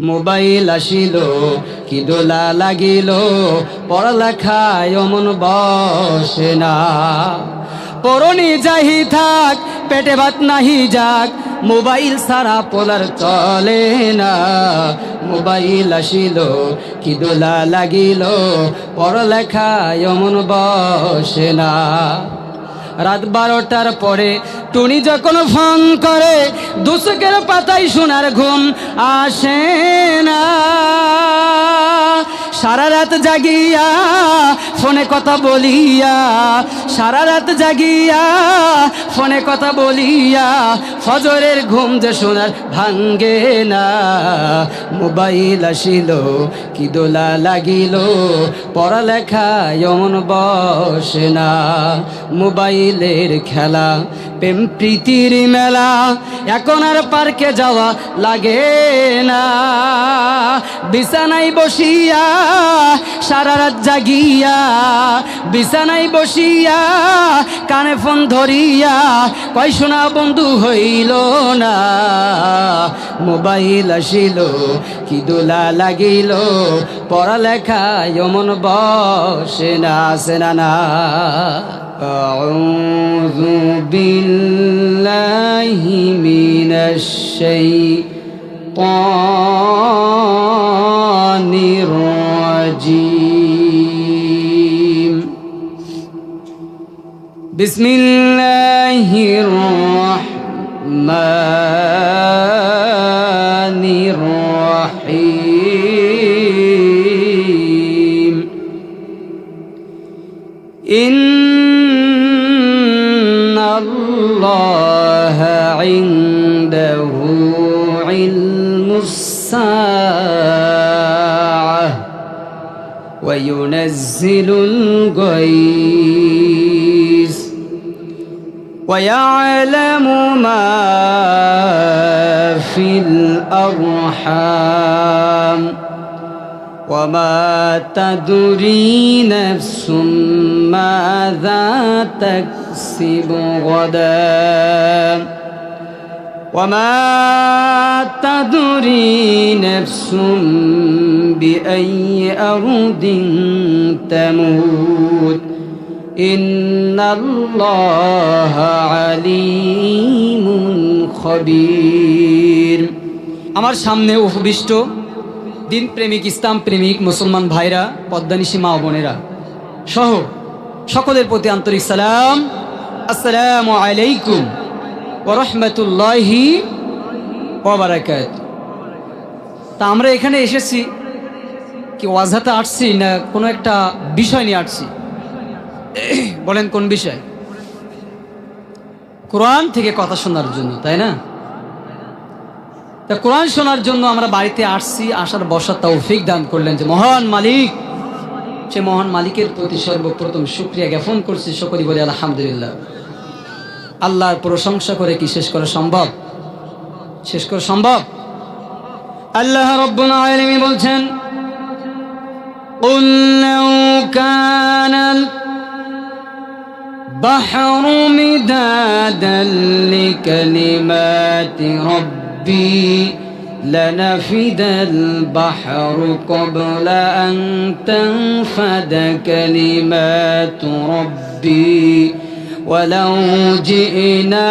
Mobile আসিল কি দোলা লাগিল, পড়ালেখায় মন বসে না। পরনি যাহি থাক, পেটে ভাত নাহি যাক, মোবাইল সারা পোলার চলে না। মোবাইল আসিল কি দোলা লাগিল, পড়ালেখায় মন বসে না। রাত 12টার পরে টুনি যখন ফোন করে, দুচকের পাতায় সোনার ঘুম আসে না। সারা রাত জাগিয়া ফোনে কথা বলিয়া, সারা রাত জাগিয়া ফোনে কথা বলিয়া, ফজরের ঘুম যে সোনার ভাঙ্গে না। মোবাইল আসিল কি দোলা লাগিল, পড়ালেখায় মন বসে না। মোবাইলের খেলা, প্রেম প্রীতির মেলা, এখন আর পার্কে যাওয়া লাগে না। বিছানায় বসিয়া সারা রাত জাগিয়া, বিছানায় বসিয়া কানে ফোন ধরিয়া, কয় শোনা বন্ধু হইল না। মোবাইল আসিল কি দোলা লাগিল, পড়ালেখায় মন বসে না। আসে না না। আউযু বিল্লাহি মিনাশ শাইতানির রাজীম। বিসমিল্লাহির রাহমানির রাহিম। ইন্নাল্লাহা ইনদাহু ইলমুস সাআহ ওয়া ইউনাজ্জিলুল গায়স ওয়া ইয়ালামু মা ফিল আরহাম وما تدري نفس ماذا تكسب غدا وما تدري نفس بأي أرض تموت إن الله عليم خبير। আমার সামনে উপবিষ্ট দিন প্রেমিক, ইসলাম প্রেমিক মুসলমান ভাইরা, পদ্মানিশী মা বোনেরা সহ সকলের প্রতি আন্তরিক সালাম। আসসালামু আলাইকুম ওয়া রাহমাতুল্লাহি ওয়া বারাকাতুহু। তা আমরা এখানে এসেছি কি ওয়াজহাতে আসছি না কোনো একটা বিষয় নিয়ে আসছি? বলেন কোন বিষয়? কোরআন থেকে কথা শোনার জন্য, তাই না? কোরআন শোনার জন্য আমরা বাড়িতে আসছি, আসার বসার তৌফিক দান করলেন যে মহান মালিক, সে মহান মালিকের প্রতি সর্বপ্রথম শুকরিয়া জ্ঞাপন করছি। সকলেই বলে আলহামদুলিল্লাহ। আল্লাহর প্রশংসা করে কি শেষ করা সম্ভব? শেষ করা সম্ভব? আল্লাহ রাব্বুল আলামিন বলছেন, قُلْ لَوْ كَانَ الْبَحْرُ مِدَادًا لِكَلِمَاتِ رَبِّي لنفد البحر قبل أن تنفد كلمات ربي ولو جئنا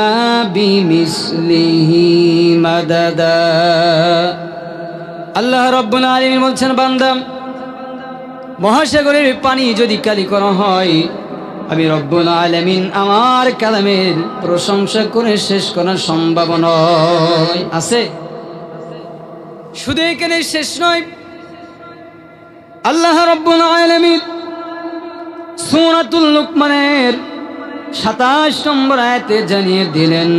بمثله مددا। আল্লাহ রাব্বুল আলামিন বলছেন, বান্দা, মহাসাগরের পানি যদি কালি করা হয়, আমি রব্বুল আলামিন আমার কালামের প্রশংসা করে শেষ করা সম্ভব নয়। আছে? শুধু এখানে শেষ নয়, আল্লাহ রাব্বুল আলামিন সূরাতুল লুকমানের 27 নম্বর আয়াতে জানিয়ে দিলেন,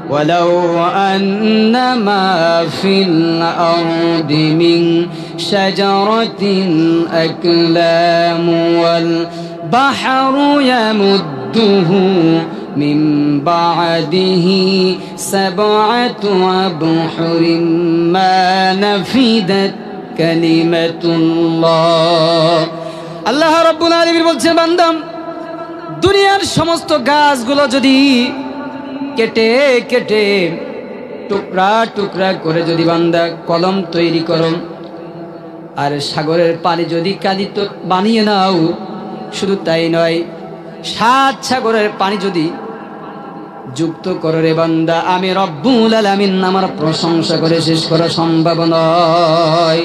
ওয়ালাউ আন্নামা ফিল আরদি মিন শাজারাতিন আকলামু ওয়াল বাহরু ইয়ামুদ্দুহু মিন বা'দিহি সাবআতু আবহুরিন মা নাফিদাত কালিমাতুল্লাহ। আল্লাহ রাব্বুল আলামিন বলছেন, বান্দা, দুনিয়ার সমস্ত গাছগুলো যদি কেটে কেটে টুকরা টুকরা করে যদি বান্দা কলম তৈরি করো, আর সাগরের পানি যদি কালি তো বানিয়ে নাও, শুধু তাই নয়, 7 সাগরের পানি যদি যুক্ত করো রে বান্দা, আমি রব্বুল আলামিন আমার প্রশংসা করে শেষ করা সম্ভব নয়।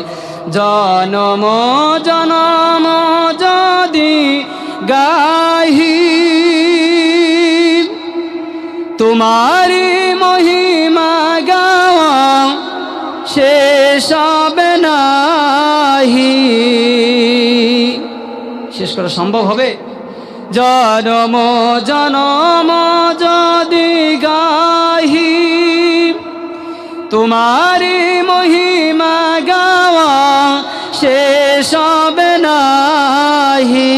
জনম জনম যদি গাহি তোমারি মহিমা গাওয়া শেষ হবে নাহি। শেষ করা সম্ভব হবে? জনম জনম যদি গাহি তোমারি মহিমা গাওয়া শেষ হবে নাহি।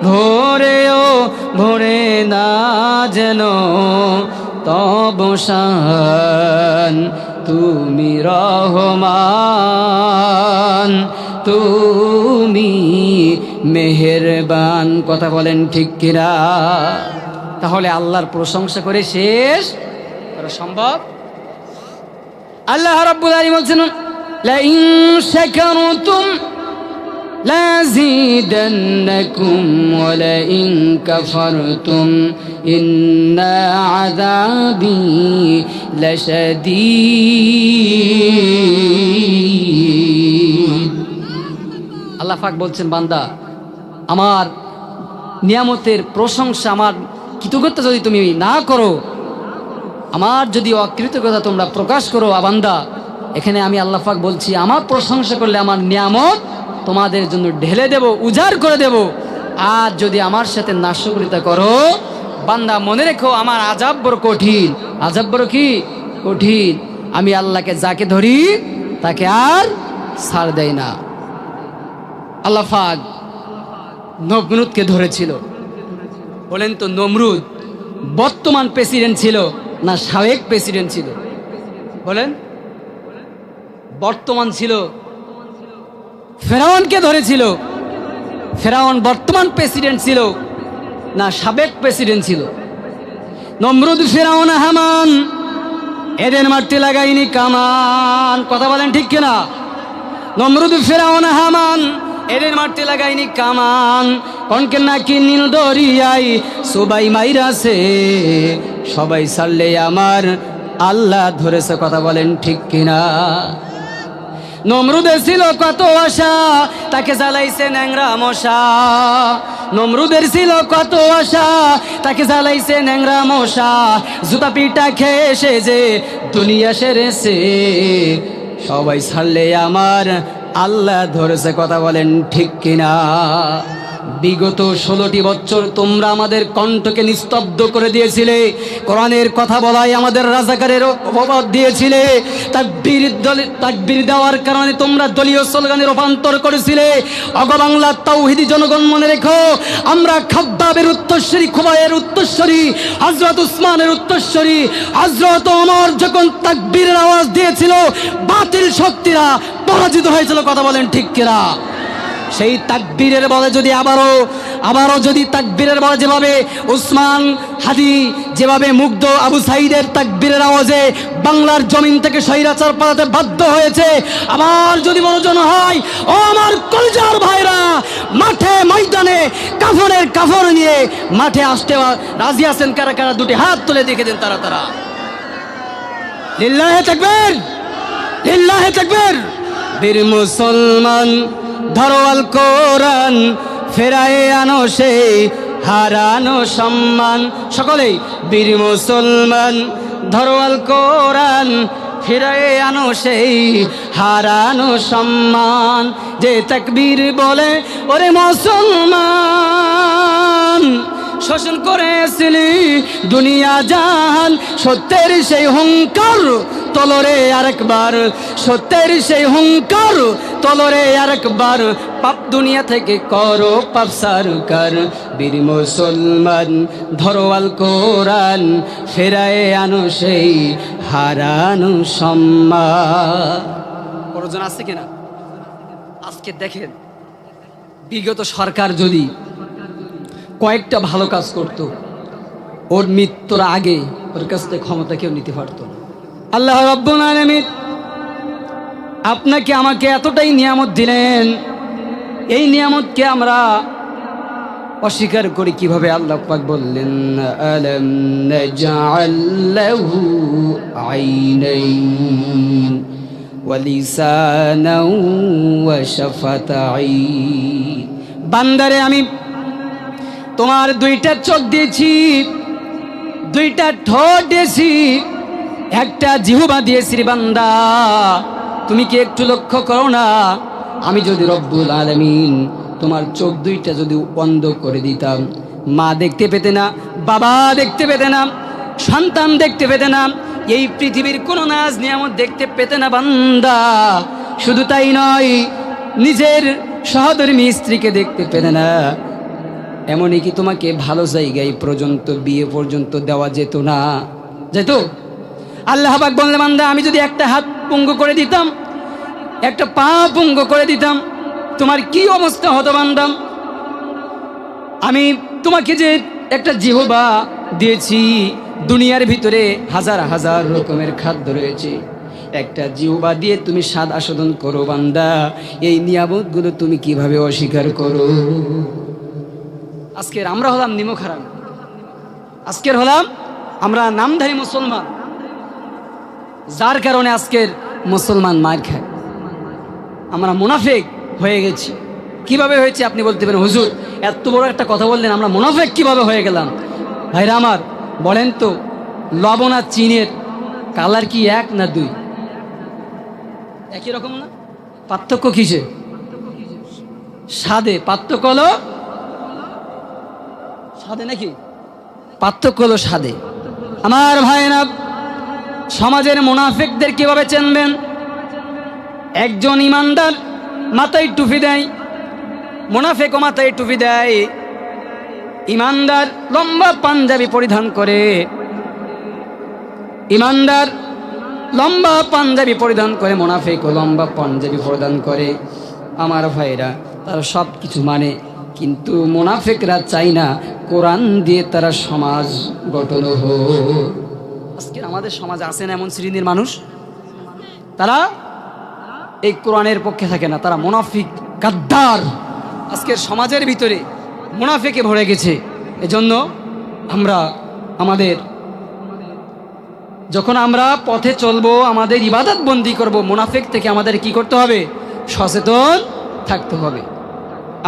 ভোরেও ভোরে না যেন তব শান, তুমি রহমান, তুমি মেহেরবান। কথা বলেন ঠিক কিনা? তাহলে আল্লাহর প্রশংসা করে শেষ করা সম্ভব? আল্লাহ রাব্বুল আলামিন বলছেন, লা ইন শাকারতুম লাযীদান্নাকুম ওয়া লা ইন কাফারতুম ইন্না আযাবি লাশাদীদ। আল্লাহ পাক বলছেন, বান্দা আমার নিয়ামতের প্রশংসা, আমার কৃতজ্ঞতা যদি তুমি না করো, আমার যদি অকৃতজ্ঞতা তোমরা প্রকাশ করো বান্দা, এখানে আমি আল্লাহ পাক বলছি, আমার প্রশংসা করলে আমার নিয়ামত তোমাদের জন্য ঢেলে দেব, উজাড় করে দেব। আর যদি আমার সাথে নাশকরিতা করো বান্দা, মনে রেখো আমার আযাব বড় কঠিন। আযাব বড় কি কঠিন। আমি আল্লাহকে যাকে ধরি তাকে আর ছাড় দেয় না। আল্লাহ পাক নমরুদকে ধরেছিল। বলেন তো, নমরুদ বর্তমান প্রেসিডেন্ট ছিল না সাবেক প্রেসিডেন্ট ছিল? বলেন, বর্তমান ছিল। ফেরাউনকে ধরেছিল, ফেরাউন বর্তমান প্রেসিডেন্ট ছিল না সাবেক প্রেসিডেন্ট ছিল? নমরুদ, ফেরাউন, হামান এদের মারতে লাগাইনি কামান। কথা বলেন ঠিক কিনা? নমরুদ, ফেরাউন, হামান এদের মারতে লাগাইনি কামান। কনকে নাকি নীল দরিয়াই সবাই মাইরাছে, সবাই ছাড়লে আমার আল্লাহ ধরেছে। কথা বলেন ঠিক কিনা? নমরুদের ছিল কত আশা, তাকে জ্বালাইছে ন্যাংরা মশা। নমরুদের ছিল কত আশা, তাকে জ্বালাইছে ন্যাংরা মশা। জুতা পিটা খেয়ে এসে যে দুনিয়া সেরেছে, সবাই ছাড়লে আমার আল্লাহ ধরেছে। কথা বলেন ঠিক কিনা? বিগত 16টি বছর তোমরা আমাদের কণ্ঠকে নিস্তব্ধ করে দিয়েছিলে। কোরআনের কথা বলাই আমাদের রাজাকারের অপবাদ দিয়েছিলে। তাকবীর দেওয়ার কারণে তোমরা দলীয় স্লোগানে রূপান্তর করেছিলে। অগবাংলার তাওহীদি জনগণ, মনে রেখো, আমরা খাব্বাবের উত্তরসূরি, খুবাইয়ের উত্তরসূরি, হযরত উসমানের উত্তরসূরি। হযরত ওমর যখন তাকবীরের আওয়াজ দিয়েছিল, বাতিল শক্তিরা পরাজিত হয়েছিল। কথা বলেন ঠিক কিনা? সেই তাকবীরের বলে যদি আবারও যদি তাকবীরের বলে যেভাবে উসমান হাদি যেভাবে মুগ্ধ আবু সাইদের তাকবীরের আওয়াজে বাংলার জমিন থেকে স্বৈরাচার পালাতে বাধ্য হয়েছে, আবার যদি মনোজন হয়, ও আমার কলজার ভাইরা, মাঠে ময়দানে কাফন নিয়ে মাঠে আসতে রাজি আছেন কারা কারা? দুটি হাত তুলে দেখে দেন তারা তারা। লিল্লাহে তাকবীর, লিল্লাহে তাকবীর। বীর মুসলমান ধরো আল কোরআন, ফেরায়ে আনো সেই হারানো সম্মান। সকলেই, বীর মুসলমান ধরো আল কোরআন, ফিরায়ে আনো সেই হারানো সম্মান। যে তাকবীর বলে ওরে মুসলমান, শোষণ করেছিলি দুনিয়া জাহান। সত্যের সেই হুঙ্কার তলরে আরেকবার, সত্যের সেই হুঙ্কার তলরে আরেকবার। পাপ দুনিয়া থেকে করো পাপ সারকার। বীর মুসলমান ধরো আল কোরআন, ফেরায়ে আনো সেই হারানো সম্মান। প্রয়োজন আছে কিনা? আজকে দেখেন, বিগত সরকার যদি কয়েকটা ভালো কাজ করত, ওর মৃত্যুর আগে ওর কাছ থেকে ক্ষমতা কেউ নিতে পারত না। আল্লাহ রাব্বুল আলামিন আপনাকে আমাকে এতটাই নিয়ামত দিলেন, এই নিয়ামতকে আমরা অস্বীকার করি কিভাবে? আল্লাহ পাক বললেন, আলাম নাজআল লাহু আইনাইন ওয়া লিসানান ওয়া শাফাতাইন। বান্দারে আমি তোমার দুইটা চোখ দিয়েছি, দুইটা ঠোঁট দিয়েছি, একটা জিহ্বা দিয়েছি রে বান্দা। তুমি কি একটু লক্ষ্য করো না, আমি যদি রব্বুল আলামিন তোমার চোখ দুইটা যদি বন্ধ করে দিতাম, মা দেখতে পেতে না, বাবা দেখতে পেতে না, সন্তান দেখতে পেতে না, এই পৃথিবীর কোনো নাজ নিয়ামত দেখতে পেতে না বান্দা। শুধু তাই নয়, নিজের সহধর্মী স্ত্রীকে দেখতে পেতে না, এমনই কি তোমাকে ভালো জায়গায় পর্যন্ত, বিয়ে পর্যন্ত দেওয়া যেত না? যেত? আল্লাহ পাক বললেন, বান্দা আমি যদি একটা হাত পঙ্গু করে দিতাম, একটা পা পঙ্গু করে দিতাম, তোমার কি অবস্থা হতো বান্দা? আমি তোমাকে যে একটা জিহ্বা দিয়েছি, দুনিয়ার ভিতরে হাজার হাজার রকমের খাদ্য রয়েছে, একটা জিহ্বা দিয়ে তুমি স্বাদ আস্বাদন করো বান্দা, এই নিয়ামতগুলো তুমি কিভাবে অস্বীকার করো? আজকের আমরা হলাম নিমক হারাম, আজকের হলাম আমরা নামধারী মুসলমান, যার কারণে আজকের মুসলমান মার খায়। আমরা মুনাফিক হয়ে গেছি। কিভাবে হয়েছে আপনি বলতে পারেন, হুজুর এত বড় একটা কথা বললেন, আমরা মুনাফিক কিভাবে হয়ে গেলাম? ভাইরা আমার, বলেন তো, লবণ আর চিনের কালার কি এক না দুই? একই রকম না? পার্থক্য কিসে? স্বাদে। পার্থক্য হলো স্বাদে নাকি? পার্থক্য হলো স্বাদে। আমার ভাইরা, সমাজের মুনাফিকদের কিভাবে চিনবেন? একজন ইমানদার মাথায় টুপি দেয়, মুনাফিকও মাথায় টুপি দেয়। ইমানদার লম্বা পাঞ্জাবি পরিধান করে, ইমানদার লম্বা পাঞ্জাবি পরিধান করে, মুনাফিকও লম্বা পাঞ্জাবি পরিধান করে। আমার ভাইরা, তারা সব কিছু মানে, কিন্তু মুনাফিকরা চায় না কোরআন দিয়ে তারা সমাজ গঠন হোক। আজকে আমাদের সমাজে আছেন এমন শ্রেণীর মানুষ, তারা এই কোরআনের পক্ষে থাকে না, তারা মুনাফিক, গাদ্দার। আজকের সমাজের ভিতরে মুনাফিকে ভরে গেছে। এজন্য আমরা যখন আমরা পথে চলবো, আমাদের ইবাদত বন্দি করব, মুনাফিক থেকে আমাদের কি করতে হবে? সচেতন থাকতে হবে।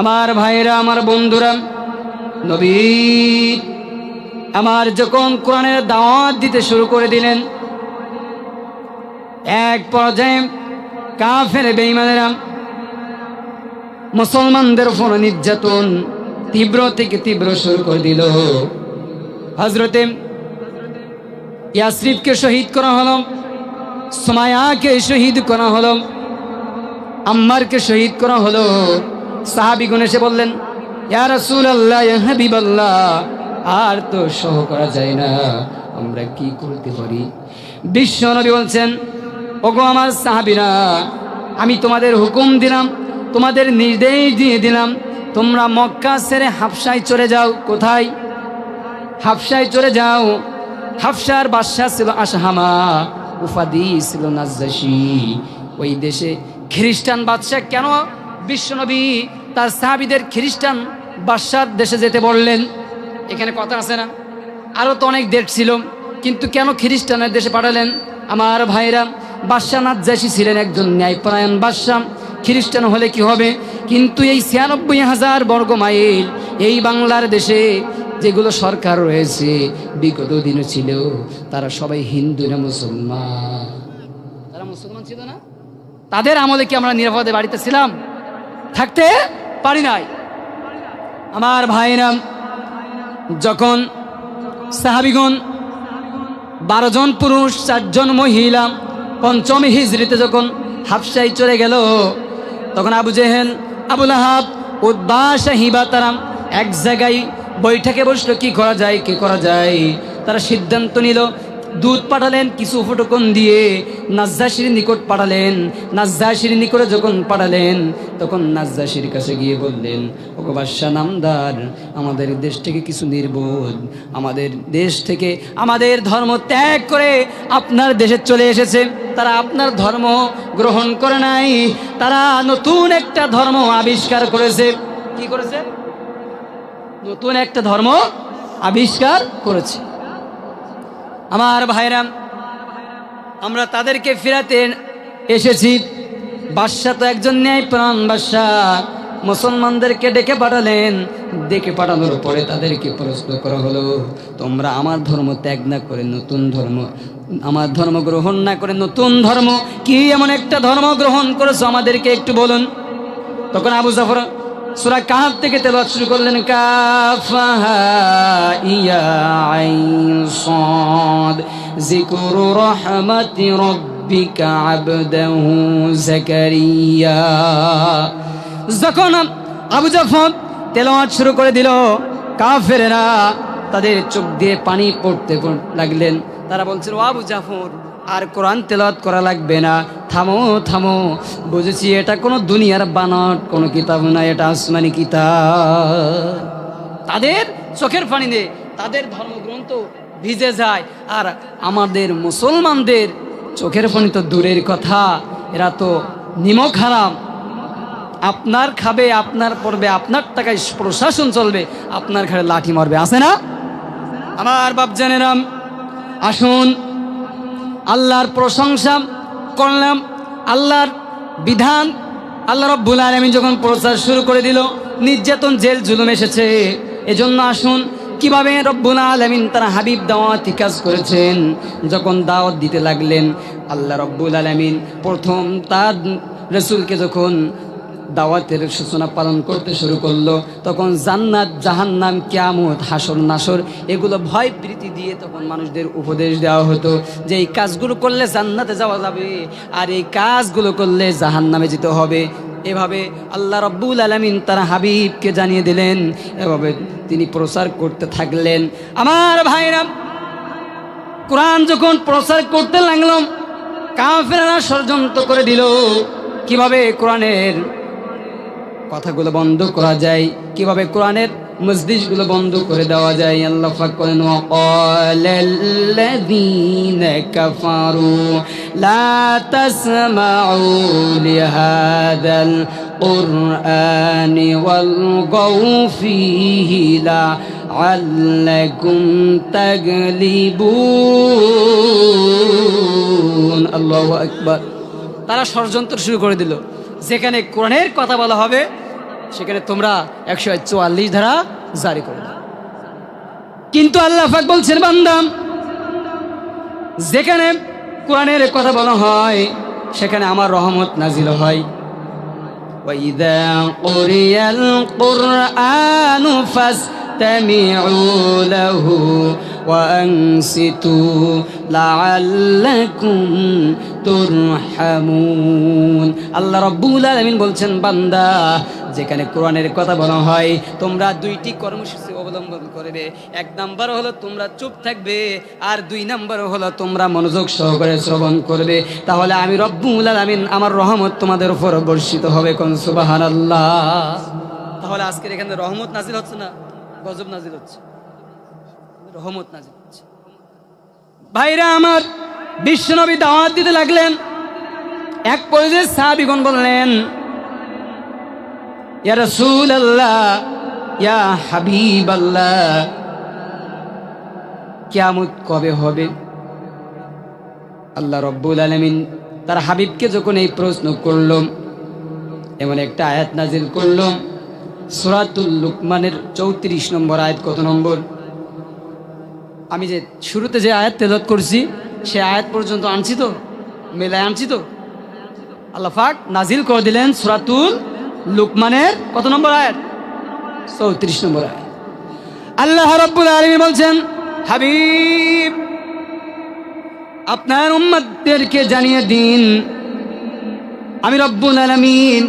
আমার ভাইয়েরা, আমার বন্ধুরা, নবী আমার যখন কোরআনের দাওয়াত দিতে শুরু করে দিলেন, এক পর্যায়ে কাফের বেঈমানেরা মুসলমানদের উপর নির্যাতন তীব্র থেকে তীব্র শুরু করে দিল। হযরতে ইয়াসরিবকে শহীদ করা হলো, সুমাইয়াকে শহীদ করা হলো, আম্মারকে শহীদ করা হলো। সাহাবীগণ এসে বললেন, ইয়া রাসূলুল্লাহ, ইয়া হাবিবাল্লাহ, আর তো সহ করা যায় না, আমরা কি করতে পারি? বিশ্ব নবী বলছেন, ওগো আমার সাহাবীরা, আমি তোমাদের হুকুম দিলাম, তোমাদের নির্দেশ দিয়ে দিলাম, তোমরা মক্কা ছেড়ে হাবশায় চলে যাও। কোথায়? হাবশায় চলে যাও। হাবশার বাদশা ছিল আশহামা, উপাধি ছিল নাজ্জাশী। ওই দেশে খ্রিস্টান বাদশা। কেন বিশ্বনবী তার সাহাবীদের খ্রিস্টান বাদশার দেশে যেতে বললেন? এখানে কথা আছে না? আরও তো অনেক দেশ ছিল, কিন্তু কেন খ্রিস্টানের দেশে পাঠালেন? আমার ভাইরা, বাদশা নাজ্জাশী ছিলেন একজন ন্যায়পরায়ণ বাদশা। খ্রিস্টান হলে কি হবে? কিন্তু এই ৯৬,০০০ বর্গ মাইল এই বাংলার দেশে যেগুলো সরকার রয়েছে, বিগত দিনে ছিল, তারা সবাই হিন্দু না মুসলমান? তারা মুসলমান ছিল না? তাদের আমলে কি আমরা নিরাপদে বাড়িতে ছিলাম? থাকতে পারি নাই। আমার ভাইরা, যখন সাহাবীগণ ১২ জন পুরুষ, ৪ জন মহিলা, ৫ম হিজরিতে যখন হাবশায় চলে গেল, তখন আবু জেহেল, আবু লাহাব, উতবা, শাইবা তারা এক জায়গায় বৈঠকে বসলো, কি করা যায়, কি করা যায়। তারা সিদ্ধান্ত নিল, দুধ পাঠালেন কিছু উপটকন দিয়ে, নাজ্জাশীর নিকট পাঠালেন। নাজ্জাশীর নিকটে যখন পাঠালেন তখন নাজ্জাশীর কাছে গিয়ে বললেন, ওগো বাদশা নামদার, আমাদের দেশ থেকে কিছু নির্বোধ আমাদের দেশ থেকে আমাদের ধর্ম ত্যাগ করে আপনার দেশে চলে এসেছে। তারা আপনার ধর্ম গ্রহণ করে নাই, তারা নতুন একটা ধর্ম আবিষ্কার করেছে। কি করেছে? নতুন একটা ধর্ম আবিষ্কার করেছে। আমার ভাইরা, আমরা তাদেরকে ফিরাতে এসেছি। বাদশাহ তো একজন ন্যায়প্রাণ বাদশাহ, মুসলমানদেরকে ডেকে পাঠালেন। ডেকে পাঠানোর পরে তাদেরকে প্রশ্ন করা হলো, তোমরা আমার ধর্ম ত্যাগ না করে নতুন ধর্ম, আমার ধর্ম গ্রহণ না করে নতুন ধর্ম, কি এমন একটা ধর্ম গ্রহণ করেছো আমাদেরকে একটু বলুন। তখন আবু জাফর সূরা কাহফ থেকে তেলাওয়াত শুরু করলেন, কাফহা ইয়া আইন সাদ যিকরু রাহমাতি রাব্বিকা আবদাহু যাকারিয়া। যখন আবু জাফর তেলাওয়াত শুরু করে দিল, কাফেররা তাদের চোখ দিয়ে পানি পড়তে লাগলেন। তারা বলছিল, ও আবু জাফর, আর কোরআন তেলাওয়াত করা লাগবে না, থামো থামো, বুঝেছি এটা কোনো দুনিয়ার বানাট কোনো কিতাব না, এটা আসমানি কিতাব। তাদের চোখের পানিতে তাদের ধর্মগ্রন্থ ভিজে যায়, আর আমাদের মুসলমানদের চোখের পানি তো দূরের কথা, এরা তো নিমক হারাম। আপনার খাবে, আপনার পড়বে, আপনার টাকায় প্রশাসন চলবে, আপনার ঘরে লাঠি মারবে, আছে না? আমার বাপজানেরাম, আসুন আল্লাহর প্রশংসা করলাম। আল্লাহর বিধান আল্লাহ রাব্বুল আলামিন যখন প্রচার শুরু করে দিল, নির্যাতন জেল জুলুম এসেছে। এজন্য আসুন কিভাবে রব্বুল আলামিন তারা হাবিব দাওয়াতি কাজ করেছেন। যখন দাওয়াত দিতে লাগলেন, আল্লাহ রাব্বুল আলামিন প্রথম তার রাসূলকে যখন দাওয়াতের সূচনা পালন করতে শুরু করলো, তখন জান্নাত জাহান্নাম কিয়ামত হাসর নাসর এগুলো ভয় প্রীতি দিয়ে তখন মানুষদের উপদেশ দেওয়া হতো যে এই কাজগুলো করলে জান্নাতে যাওয়া যাবে, আর এই কাজগুলো করলে জাহান্নামে যেতে হবে। এভাবে আল্লাহ রাব্বুল আলামিন তার হাবিবকে জানিয়ে দিলেন, এভাবে তিনি প্রচার করতে থাকলেন। আমার ভাইরা, কোরআন যখন প্রচার করতে লাগলাম, কাফেররা ষড়যন্ত্র করে দিল কিভাবে কোরআনের কথাগুলো বন্ধ করা যায়, কিভাবে কোরআনের মজলিসগুলো বন্ধ করে দেওয়া যায়। আল্লাহ পাক বলেন, ওয়াকাল্লাযীনা কাফারু লা তাসমাউ লিহাযাল কুরআনি ওয়ালগাউ ফীহি লাআল্লাকুম তাগলিবুন। আল্লাহু আকবার। তারা ষড়যন্ত্র শুরু করে দিল, যেখানে কোরআনের কথা বলা হবে সেখানে তোমরা 144 ধারা জারি করে দাও। কিন্তু আল্লাহ পাক বলছেন, বান্দা, যেখানে কোরআনের কথা বলা হয় সেখানে আমার রহমত নাজিল হয়। ওয়াইদা কুরিয়াল কুরআনু ফাসতামিউ লাহু ওয়া আনসিতু লাআল্লাকুম তুরহামুন। আল্লাহ রাব্বুল আলামিন বলছেন, বান্দা, যেখানে কোরআনের কথা বলা হয় তোমরা দুইটি কর্মসূচি অবলম্বন করবে। এক নাম্বার হলো তোমরা চুপ থাকবে, আর 2 নাম্বার হলো তোমরা মনোযোগ সহকারে শ্রবণ করবে। তাহলে আমি রব্বুল আলামিন আমার রহমত তোমাদের উপর বর্ষিত হবে। কোন সুবহানাল্লাহ। তাহলে আজকের এখানে রহমত নাজিল হচ্ছে না, গজব নাজিল হচ্ছে, রহমত নাজিল হচ্ছে। ভাইরা আমার, বিশ্বনবী দাওয়াত দিতে লাগলেন। এক পর্যায়ে সাহাবীগণ বললেন, ইয়া রাসূলুল্লাহ, ইয়া হাবিবাল্লাহ, কিয়ামত কবে হবে? আল্লাহ রাব্বুল আলামিন তার হাবিবকে যখন এই প্রশ্ন করল, এমন একটা আয়াত নাজিল করল, সূরাতুল লুকমানের 34 নম্বর আয়াত। কত নম্বর? আমি যে শুরুতে যে আয়াত তেলাওয়াত করছি সে আয়াত পর্যন্ত আনছি তো, মেলায় আনছি তো। আল্লাহ পাক নাজিল করে দিলেন সূরাতুল লুকমানের কত নম্বর আয়াত? 34 নম্বর আয়াত। আল্লাহ রাব্বুল আলামিন বলছেন, হাবিব, আপনার উম্মতদেরকে জানিয়ে দিন, আমি রব্বুল আলামিন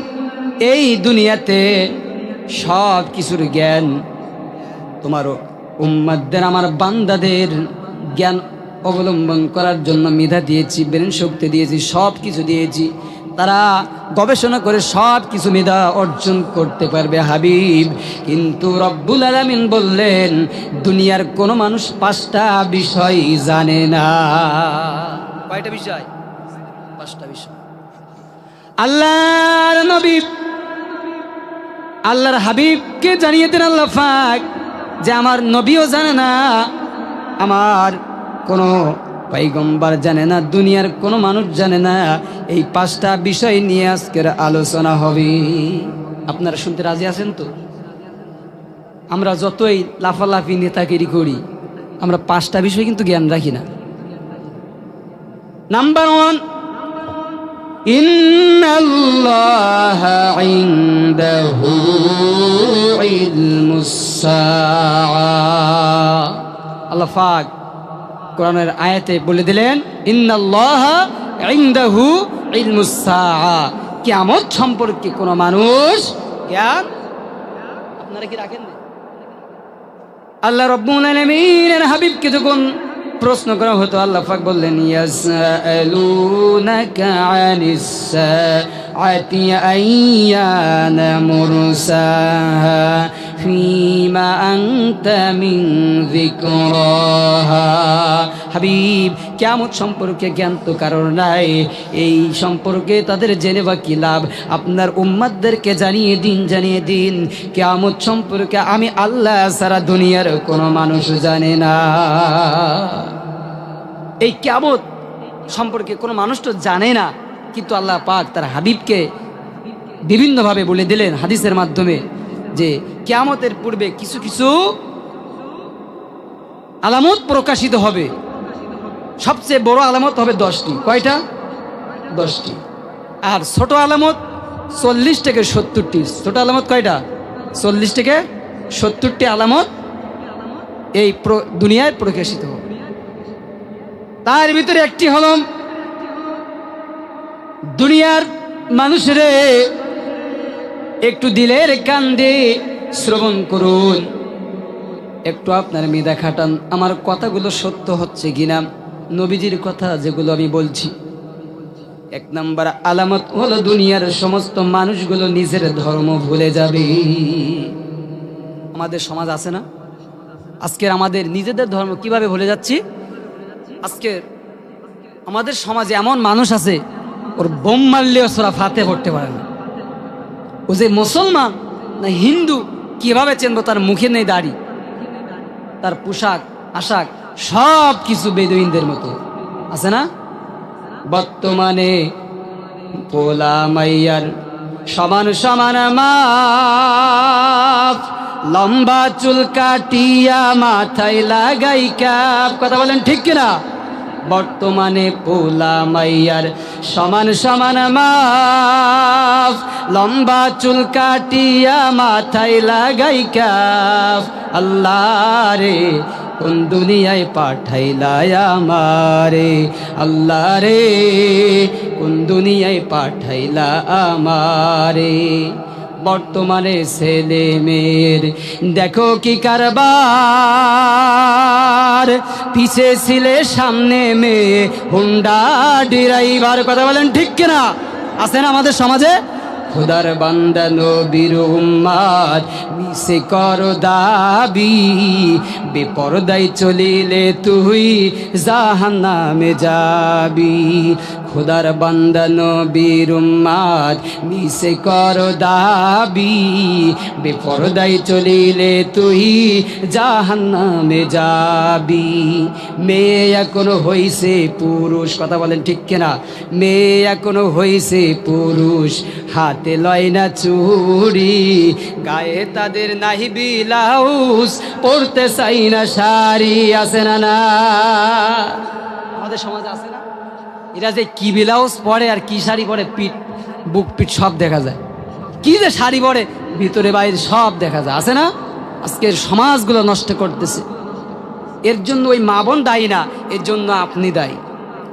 এই দুনিয়াতে সব কিছুর জ্ঞান তোমার উম্মতদের, আমার বান্দাদের জ্ঞান অবলম্বন করার জন্য মেধা দিয়েছি, ব্রেন শক্তি দিয়েছি, সব কিছু দিয়েছি। তারা গবেষণা করে সব কিছু মেধা অর্জন করতে পারবে হাবিব। কিন্তু রব্বুল আলামিন বললেন দুনিয়ার কোনো মানুষ 5টা বিষয় জানে না। কয়টা বিষয়? 5টা বিষয়। আল্লাহর নবী আল্লাহর হাবিবকে জানিয়ে দেন আল্লাহ পাক যে আমার নবীও জানে না, আমার কোনো পয়গম্বর জানে না, দুনিয়ার কোনো মানুষ জানে না। এই 5টা বিষয় নিয়ে আজকের আলোচনা হবে। আপনারা শুনতে রাজি আছেন তো? আমরা যতই লাফালাফি নেতাগিরি করি, আমরা 5টা বিষয় কিন্তু জ্ঞান রাখি না। নাম্বার 1, ইন্নাল্লাহা ইনদাহু ইলমুস সাআ। আল্লাহ পাক কোরআনের আয়াতে বলে দিলেন ইন্নাল্লাহা ইনদাহু ইলমুস সাআ, কিয়ামত সম্পর্কে কোন মানুষ জ্ঞান আপনারা কি রাখেন না? আল্লাহ রাব্বুল আলামিনের হাবিবকে যখন প্রশ্ন করা হতো, আল্লাহ পাক বললেন ইয়াসআলুনাকা আনিস সাআতি আইয়ানা মুরসাহা ফীমা আনতা মিন যিকরাহা। হাবিব, কিয়ামত সম্পর্কে জ্ঞান তো কারণ নাই, এই সম্পর্কে তাদের জেনে বা কি লাভ? আপনার উম্মতদেরকে জানিয়ে দিন কিয়ামত সম্পর্কে আমি আল্লাহ ছাড়া দুনিয়ার কোনো মানুষ জানে না। এই কিয়ামত সম্পর্কে কোনো মানুষ তো জানে না, কিন্তু আল্লাহ পাক তার হাবিবকে বিভিন্নভাবে বলে দিলেন হাদিসের মাধ্যমে যে কিয়ামতের পূর্বে কিছু কিছু আলামত প্রকাশিত হবে। সবচেয়ে বড় আলামত হবে 10টি। কয়টা? 10টি। আর ছোট আলামত 40 থেকে 70টি। ছোট আলামত কয়টা? 40 থেকে 70টি আলামত এই দুনিয়ায় প্রকাশিত হবে। তার ভিতরে একটি হল দুনিয়ার মানুষরে একটু দিলের কান দিয়ে শ্রবণ করুন, একটু আপনার মেধা খাটান, আমার কথাগুলো সত্য হচ্ছে কিনা, নবীজির কথা যেগুলো আমি বলছি। 1 নম্বর আলামত হলো দুনিয়ার সমস্ত মানুষগুলো নিজের ধর্ম ভুলে যাবে। আমাদের সমাজ আছে না, আজকের আমাদের নিজেদের ধর্ম কিভাবে ভুলে যাচ্ছি? আজকে আমাদের সমাজে এমন মানুষ আছে, ওর বোম মারলেও সোরা ফাতে পড়তে পারে না। ও যে মুসলমান না হিন্দু কিভাবে চিনবো? তার মুখে নেই দাড়ি, তার পোশাক আশাক সব কিছু বেদুইনদের মতো আছে না? বর্তমানে পোলা মাইয়ার সমান সমান মাপ, লম্বা চুল কাটিয়া মাথায় লাগাই ক্যাপ। কথা বলেন ঠিক কিনা? বর্তমানে পোলা মাইয়ার সমান সমান মাপ, লম্বা চুল কাটিয়া মাথায় লাগাই ক্যাপ। আল্লাহ রে কোন দুনিয়ায় পাঠাইলা আমারে, আল্লাহ রে কোন দুনিয়ায় পাঠাইলা আমারে। বর্তমানে ছেলে মেয়ের দেখো কি কারবার, পিছে ছিলে সামনে মেয়ে হুন্ডা ড্রাইভার। কথা বলেন ঠিক কিনা? আছে না আমাদের সমাজে? খোদার বান্দা নবীর উম্মত মিছে কর দাবি, বেপরদায় চলিলে তুই জাহান্নামে যাবি। খোদার বান্দা নবীর উম্মত মিছে কর দাবি, বেপরদায় চলিলে তুই জাহান্নামে যাবি। মেয়ে এখনো হইছে পুরুষ। কথা বলেন ঠিক কিনা? মেয়ে এখনো হইছে পুরুষ, হাতে লয় না চুড়ি, গায়ে তাদের নাহি ব্লাউজ, পড়তে চাই না শাড়ি। আছে না? না আমাদের সমাজে আছে না? এরা যে কি ব্লাউজ পরে আর কি শাড়ি পরে, পিঠ বুক পিঠ সব দেখা যায়। কি যে শাড়ি পরে ভিতরে বাইরে সব দেখা যায়। আছে না? আজকের সমাজগুলো নষ্ট করতেছে। এর জন্য ওই মা বোন দায়ী না, এর জন্য আপনি দায়ী।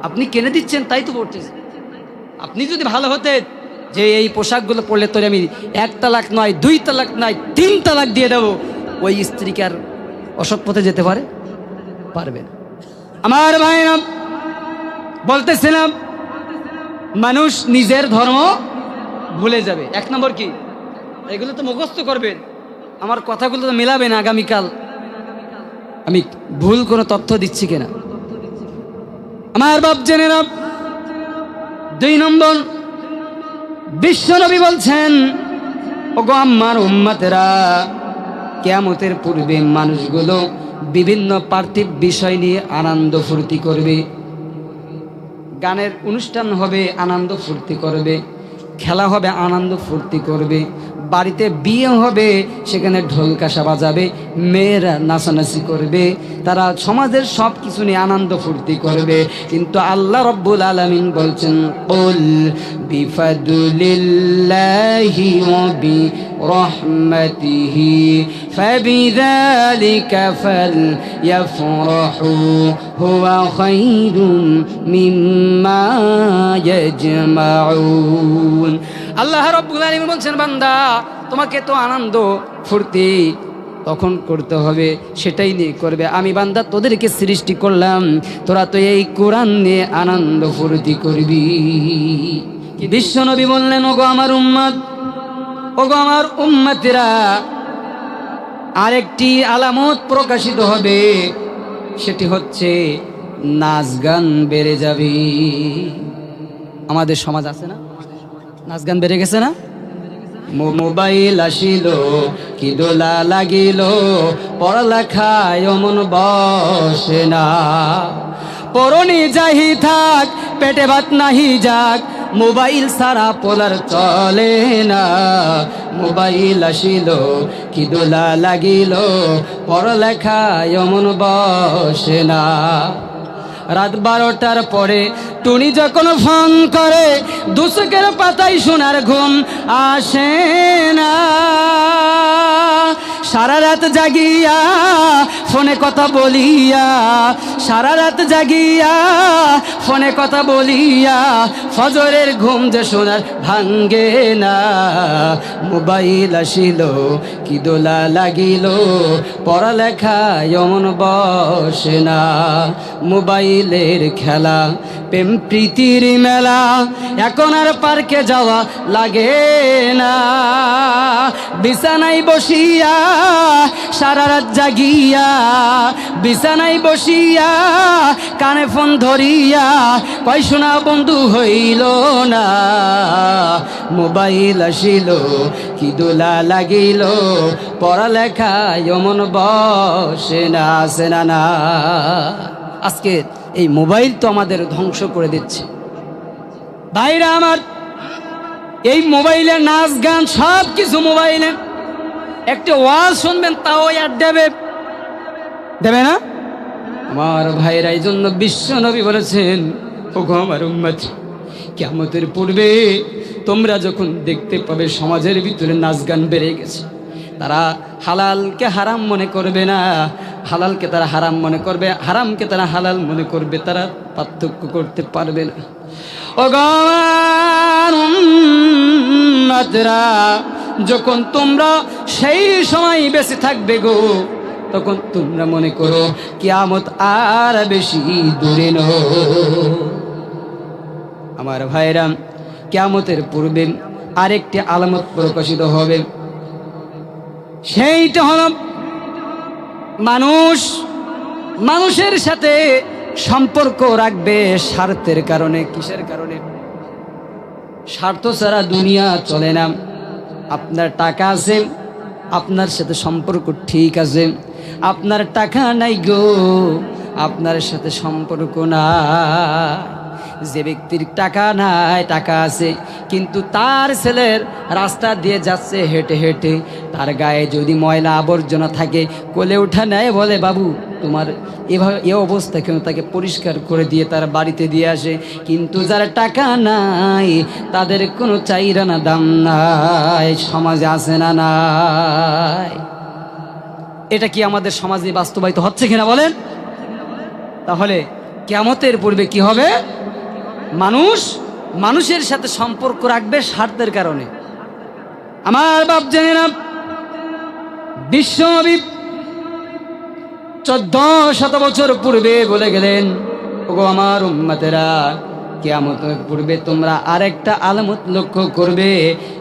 আপনি কিনে দিচ্ছেন তাই তো পড়তেছে। আপনি যদি ভালো হতেন যে এই পোশাকগুলো পরলে তোর আমি 1 তালাক নয় 2 তালাক নয় 3 তালাক দিয়ে দেবো, ওই স্ত্রীকে আর অসৎ পথে যেতে পারবে না। আমার ভাইরা, বলতেছিলাম মানুষ নিজের ধর্ম ভুলে যাবে। এক নম্বর কি, এগুলো তো মুখস্থ করবেন, আমার কথাগুলো তো মেলাবেন আগামীকাল আমি ভুল কোনো তথ্য দিচ্ছি কিনা। আমার বাপ জেনেরা, 2 নম্বর, বিশ্বনবী বলছেন, ওগো আমার উম্মতেরা, কিয়ামতের পূর্বে মানুষগুলো বিভিন্ন পার্থিব বিষয় নিয়ে আনন্দ ফুর্তি করবে। গানের অনুষ্ঠান হবে, আনন্দ ফুর্তি করবে। খেলা হবে, আনন্দ ফুর্তি করবে। বাড়িতে বিয়ে হবে, সেখানে ঢোল কাঁসা বাজাবে, মেয়েরা নাচানাচি করবে, তারা সমাজের সব কিছু নিয়ে আনন্দ ফুর্তি করবে। কিন্তু আল্লাহ রব্বুল আলামিন বলছেন, কুল বিফাদলিল্লাহি ওয়া বিরহমাতিহি ফাবিযালিকা ফালইফরাহু হুয়া খায়রুম মিম্মা ইয়াজমাউন। আল্লাহ রাব্বুল আলামিন বলছেন, বান্দা তোমাকে তো আনন্দ ফুর্তি তখন করতে হবে, সেটাই নিয়ে করবে। আমি বান্দা তোদেরকে সৃষ্টি করলাম, তোরা তো এই কোরআন নিয়ে আনন্দ ফুর্তি করবি। বিশ্বনবী বললেন, ওগো আমার উম্মত, ওগো আমার উম্মতেরা, আরেকটি আলামত প্রকাশিত হবে, সেটি হচ্ছে নাচ গান বেড়ে যাবে। আমাদের সমাজ আছে না, নাচ গান বেড়ে গেছে না? মোবাইল আসিল, কি দোলা লাগিল, পড়ালেখায় মন বসে না। পরনি যাহি থাক, পেটে ভাত নাহি যাক, মোবাইল সারা পোলার চলে না। মোবাইল আসিল, কি দোলা লাগিল, পড়ালেখায় মন বসে না। রাত 12টার পরে টুনি যখন ফোন করে, দুচকের পাতায় সোনার ঘুম আসে না। সারা রাত জাগিয়া ফোনে কথা বলিয়া, সারা রাত জাগিয়া ফোনে কথা বলিয়া, ফজরের ঘুম যে সোনার ভাঙ্গে না। মোবাইল আসিল, কি দোলা লাগিল, পড়ালেখায় মন বসে না। মোবাইলের খেলা, প্রেম প্রীতির মেলা, এখন আর পার্কে যাওয়া লাগে না। বিছানায় বসিয়া সারা রাত জাগিয়া, বিছানায় বসিয়া কানে ফোন ধরিয়া, কয় শোনা বন্ধু হইল না। মোবাইল আসিল, কি দোলা লাগিল, পড়ালেখায় মন বসে না। আসে না না? আজকে এই মোবাইল তো আমাদের ধ্বংস করে দিচ্ছে। ভাইরা আমার, এই মোবাইলে নাচ গান সব কিছু মোবাইলে। একটা ওয়াজ শুনবেন, তাও অ্যাড দেবে না? আমার ভাইরা, এই জন্য বিশ্ব নবী বলেছেন, ওগো আমার উম্মত, কিয়ামতের পূর্বে তোমরা যখন দেখতে পাবে সমাজের ভিতরে নাচ গান বেড়ে গেছে, তারা হালালকে হারাম মনে করবে না, হালালকে তারা হারাম মনে করবে, হারামকে তারা হালাল মনে করবে, তারা পার্থক্য করতে পারবে না। ওগো আমার উম্মতরা, যখন তোমরা সেই সময় বেঁচে থাকবে গো, তখন তোমরা মনে করো কিয়ামত আর বেশি দূরে নয়। আমার ভাইরা, কিয়ামতের পূর্বে আরেকটি আলামত প্রকাশিত হবে, সেইটা হলো মানুষের সাথে সম্পর্ক রাখবে স্বার্থের কারণে। কিসের কারণে? স্বার্থ ছাড়া দুনিয়া চলে না। আপনার টাকা আছে, আপনার সাথে সম্পর্ক ঠিক আছে। আপনার টাকা নাই গো, আপনার সাথে সম্পর্ক না। যে ব্যক্তির টাকা নাই, টাকা আছে, কিন্তু তার ছেলের রাস্তা দিয়ে যাচ্ছে হেঁটে হেঁটে, তার গায়ে যদি ময়লা আবর্জনা থাকে, কোলে উঠা নেয়, বলে বাবু তোমার এভাবে এ অবস্থা কেন, তাকে পরিষ্কার করে দিয়ে তার বাড়িতে দিয়ে আসে। কিন্তু যারা টাকা নাই, তাদের কোনো চাইরা না দাম নাই। সমাজে আছে না নাই? এটা কি আমাদের সমাজে বাস্তবায়িত হচ্ছে কিনা বলেন? তাহলে কিয়ামতের পূর্বে কি হবে? মানুষের সাথে সম্পর্ক রাখবে স্বার্থের কারণে। আমার বাপ জানে না, বিশ্বনবী 1400 বছর পূর্বে বলে গেলেন, ওগো আমার উম্মতেরা, কিয়ামতের পূর্বে তোমরা আরেকটা আলামত লক্ষ্য করবে,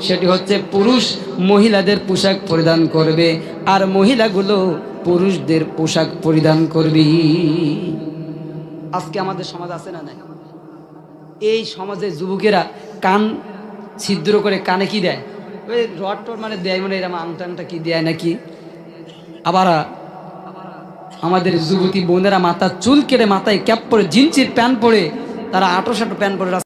সেটি হচ্ছে পুরুষ মহিলাদের পোশাক পরিধান করবে আর মহিলাগুলো পুরুষদের পোশাক পরিধান করবে। আজকে আমাদের সমাজ আছে না নাই? এই সমাজের যুবকেরা কান ছিদ্র করে কানে কি দেয়, ওই রড টড মানে দেয়, মানে এরকম আংটা কি দেয় নাকি। আবার আমাদের যুবতী বোনেরা মাথার চুল কেটে মাথায় ক্যাপ পরে জিন্সের প্যান্ট পরে, তারা 8-8 প্যান্ট পরে